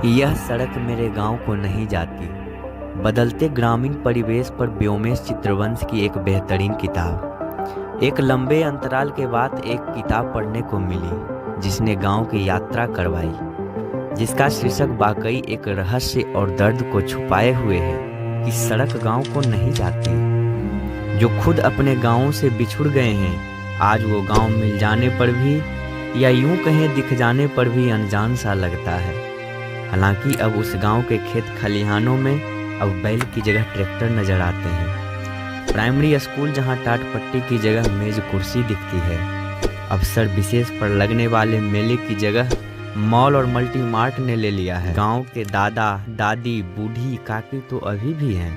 यह सड़क मेरे गांव को नहीं जाती। बदलते ग्रामीण परिवेश पर व्योमेश चित्रवंश की एक बेहतरीन किताब। एक लंबे अंतराल के बाद एक किताब पढ़ने को मिली जिसने गांव की यात्रा करवाई, जिसका शीर्षक वाकई एक रहस्य और दर्द को छुपाए हुए है कि सड़क गांव को नहीं जाती। जो खुद अपने गांवों से बिछुड़ गए हैं, आज वो गांव मिल जाने पर भी या यूं कहें दिख जाने पर भी अनजान सा लगता है। हालांकि अब उस गांव के खेत खलिहानों में अब बैल की जगह ट्रैक्टर नजर आते हैं। प्राइमरी स्कूल जहां टाट पट्टी की जगह मेज कुर्सी दिखती है, अवसर विशेष पर लगने वाले मेले की जगह मॉल और मल्टी मार्ट ने ले लिया है। गांव के दादा दादी बूढ़ी काकी तो अभी भी हैं,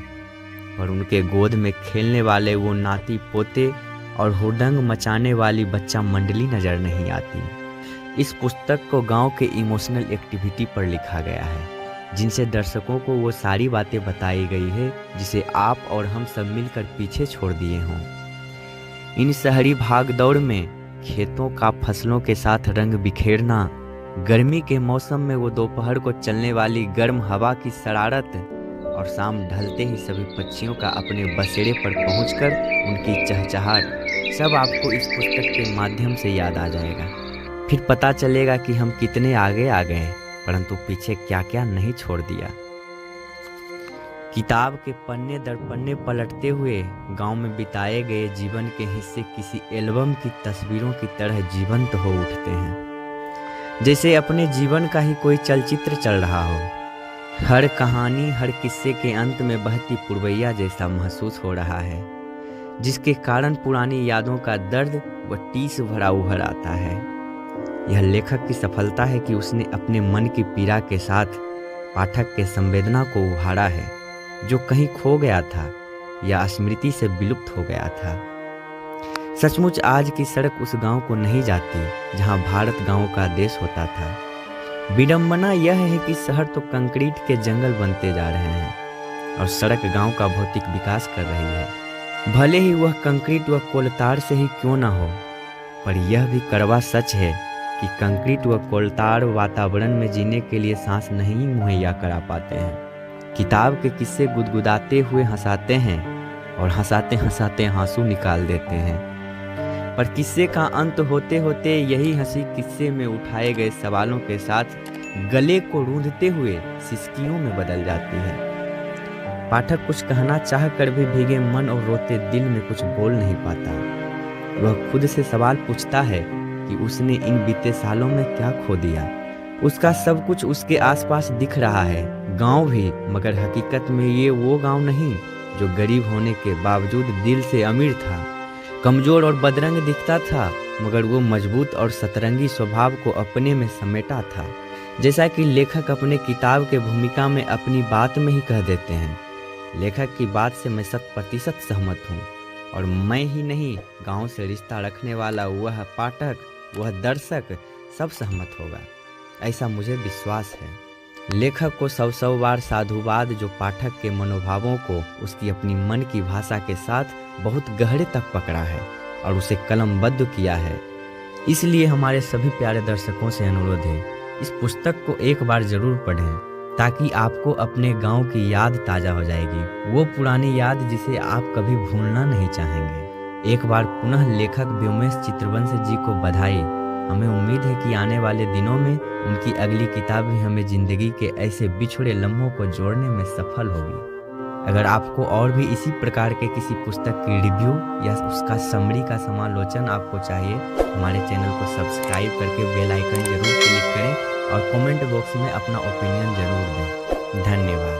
पर उनके गोद में खेलने वाले वो नाती पोते और हुड़दंग मचाने वाली बच्चा मंडली नजर नहीं आती। इस पुस्तक को गांव के इमोशनल एक्टिविटी पर लिखा गया है, जिनसे दर्शकों को वो सारी बातें बताई गई है जिसे आप और हम सब मिलकर पीछे छोड़ दिए हों। इन शहरी भागदौड़ में खेतों का फसलों के साथ रंग बिखेरना, गर्मी के मौसम में वो दोपहर को चलने वाली गर्म हवा की शरारत और शाम ढलते ही सभी पक्षियों का अपने बसेरे पर पहुंचकर उनकी चहचहाट, सब आपको इस पुस्तक के माध्यम से याद आ जाएगा। फिर पता चलेगा कि हम कितने आगे आ गए, परंतु पीछे क्या क्या नहीं छोड़ दिया। किताब के पन्ने दर पन्ने पलटते हुए गांव में बिताए गए जीवन के हिस्से किसी एल्बम की तस्वीरों की तरह जीवंत हो उठते हैं, जैसे अपने जीवन का ही कोई चलचित्र चल रहा हो। हर कहानी, हर किस्से के अंत में बहती पुरवैया जैसा महसूस हो रहा है, जिसके कारण पुरानी यादों का दर्द व टीस भरा उभर आता है। यह लेखक की सफलता है कि उसने अपने मन की पीड़ा के साथ पाठक के संवेदना को उभारा है, जो कहीं खो गया था या स्मृति से विलुप्त हो गया था। सचमुच आज की सड़क उस गांव को नहीं जाती जहां भारत गांव का देश होता था। विडंबना यह है कि शहर तो कंक्रीट के जंगल बनते जा रहे हैं और सड़क गांव का भौतिक विकास कर रही है। भले ही वह कंक्रीट व कोलतार से ही क्यों ना हो, पर यह भी कड़वा सच है कि कंक्रीट व कोलतार वातावरण में जीने के लिए सांस नहीं मुहैया करा पाते हैं। किताब के किस्से गुदगुदाते हुए हंसाते हैं और हंसाते हंसाते आंसू निकाल देते हैं, पर किस्से का अंत होते होते यही हंसी किस्से में उठाए गए सवालों के साथ गले को रूंधते हुए सिसकियों में बदल जाती है। पाठक कुछ कहना चाह कर भी भीगे मन और रोते दिल में कुछ बोल नहीं पाता। वह खुद से सवाल पूछता है कि उसने इन बीते सालों में क्या खो दिया। उसका सब कुछ उसके आसपास दिख रहा है, गांव भी, मगर हकीकत में ये वो गांव नहीं जो गरीब होने के बावजूद दिल से अमीर था। कमजोर और बदरंग दिखता था, मगर वो मजबूत और सतरंगी स्वभाव को अपने में समेटा था। जैसा कि लेखक अपने किताब के भूमिका में अपनी बात में ही कह देते हैं। लेखक की बात से मैं 100% सहमत हूँ, और मैं ही नहीं, गांव से रिश्ता रखने वाला वह पाठक, वह दर्शक, सब सहमत होगा, ऐसा मुझे विश्वास है। लेखक को सौ बार साधुवाद जो पाठक के मनोभावों को उसकी अपनी मन की भाषा के साथ बहुत गहरे तक पकड़ा है और उसे कलमबद्ध किया है। इसलिए हमारे सभी प्यारे दर्शकों से अनुरोध है, इस पुस्तक को एक बार जरूर पढ़ें, ताकि आपको अपने गांव की याद ताज़ा हो जाएगी, वो पुरानी याद जिसे आप कभी भूलना नहीं चाहेंगे। एक बार पुनः लेखक व्योमेश चित्रवंश जी को बधाई। हमें उम्मीद है कि आने वाले दिनों में उनकी अगली किताब भी हमें ज़िंदगी के ऐसे बिछड़े लम्हों को जोड़ने में सफल होगी। अगर आपको और भी इसी प्रकार के किसी पुस्तक की रिव्यू या उसका समरी का समालोचन आपको चाहिए, हमारे चैनल को सब्सक्राइब करके बेल आइकन जरूर क्लिक करें और कमेंट बॉक्स में अपना ओपिनियन जरूर दें। धन्यवाद।